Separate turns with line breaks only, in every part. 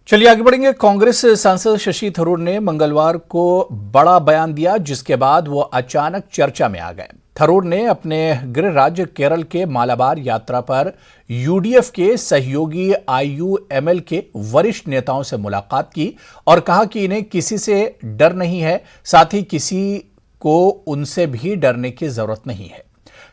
चलिए आगे बढ़ेंगे। कांग्रेस सांसद शशि थरूर ने मंगलवार को बड़ा बयान दिया, जिसके बाद वो अचानक चर्चा में आ गए। थरूर ने अपने गृह राज्य केरल के मालाबार यात्रा पर यूडीएफ के सहयोगी आईयूएमएल के वरिष्ठ नेताओं से मुलाकात की और कहा कि इन्हें किसी से डर नहीं है, साथ ही किसी को उनसे भी डरने की जरूरत नहीं है।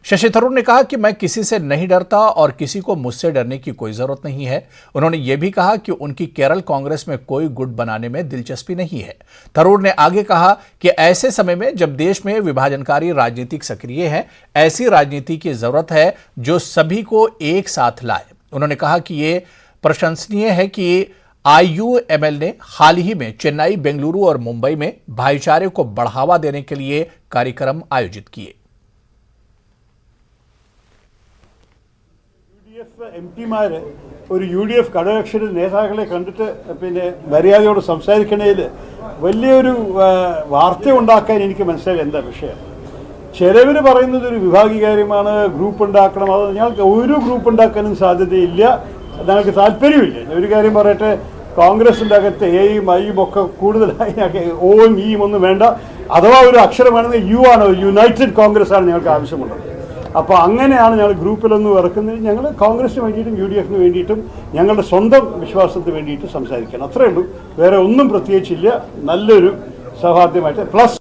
शशि थरूर ने कहा कि मैं किसी से नहीं डरता और किसी को मुझसे डरने की कोई जरूरत नहीं है। उन्होंने यह भी कहा कि उनकी केरल कांग्रेस में कोई गुट बनाने में दिलचस्पी नहीं है। थरूर ने आगे कहा कि ऐसे समय में जब देश में विभाजनकारी राजनीति सक्रिय है, ऐसी राजनीति की जरूरत है जो सभी को एक साथ लाए। उन्होंने कहा कि यह प्रशंसनीय है कि आईयूएमएल ने हाल ही में चेन्नई, बेंगलुरु और मुंबई में भाईचारे को बढ़ावा देने के लिए कार्यक्रम आयोजित किए।
എംപിമാര് ഒരു യുഡിഎഫ് ഘടകകക്ഷി നേതാക്കളെ കണ്ടിട്ട് പിന്നെ മര്യാദയോട് സംസാരിക്കണേൽ വലിയൊരു വാർത്ത ഉണ്ടാക്കാൻ എനിക്ക് മനസ്സിലായി എന്താ വിഷയം. ചിലവർ പറയുന്നത് ഒരു വിഭാഗീകാര്യമാണ്, ഗ്രൂപ്പ് ഉണ്ടാക്കണം. അത് ഞങ്ങൾക്ക് ഒരു ഗ്രൂപ്പ് ഉണ്ടാക്കാനും സാധ്യതയില്ല, ഞങ്ങൾക്ക് താല്പര്യമില്ല. ഒരു കാര്യം പറയട്ടെ, കോൺഗ്രസിൻ്റെ അകത്ത് എയും ഐയും ഒക്കെ കൂടുതലായി ഓയും ഈയും ഒന്നും വേണ്ട. അഥവാ ഒരു അക്ഷരമാണെങ്കിൽ യു ആണ്, യുണൈറ്റഡ് കോൺഗ്രസ് ആണ് ഞങ്ങൾക്ക് ആവശ്യമുള്ളത്. അപ്പോൾ അങ്ങനെയാണ് ഞങ്ങൾ ഗ്രൂപ്പിലൊന്നും ഇറക്കുന്നത്. ഞങ്ങൾ കോൺഗ്രസിന് വേണ്ടിയിട്ടും യു ഡി എഫിന് വേണ്ടിയിട്ടും ഞങ്ങളുടെ സ്വന്തം വിശ്വാസത്തിന് വേണ്ടിയിട്ട് സംസാരിക്കണം, അത്രയേ ഉള്ളൂ. വേറെ ഒന്നും പ്രത്യേകിച്ചില്ല. നല്ലൊരു സൗഹാർദ്ദമായിട്ട് പ്ലസ്